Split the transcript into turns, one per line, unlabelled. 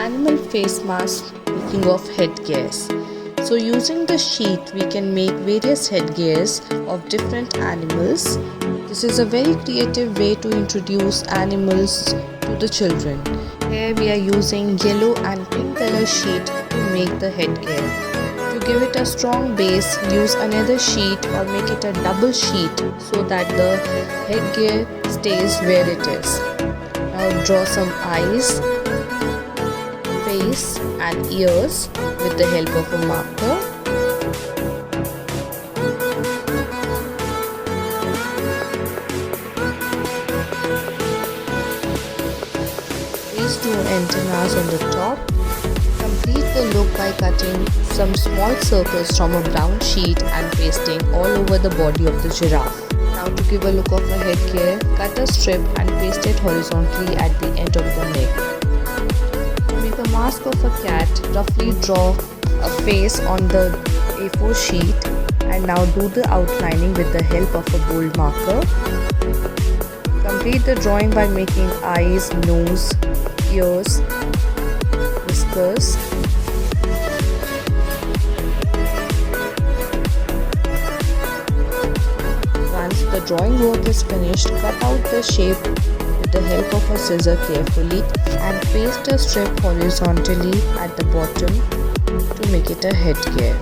animal face mask making of headgears. So using the sheet we can make various headgears of different animals. This is a very creative way to introduce animals to the children. Here we are using yellow and pink color sheet to make the headgear. To give it a strong base, use another sheet or make it a double sheet so that the headgear stays where it is. Now draw some eyes, face and ears with the help of a marker. Place two antennas on the top. Complete the look by cutting some small circles from a brown sheet and pasting all over the body of the giraffe. Now to give a look of a headgear, cut a strip and paste it horizontally at the end of the neck. To make a mask of a cat, roughly draw a face on the A4 sheet and now do the outlining with the help of a bold marker. Complete the drawing by making eyes, nose, ears, whiskers. Once the drawing work is finished, cut out the shape with the help of a scissor carefully and paste a strip horizontally at the bottom to make it a headgear.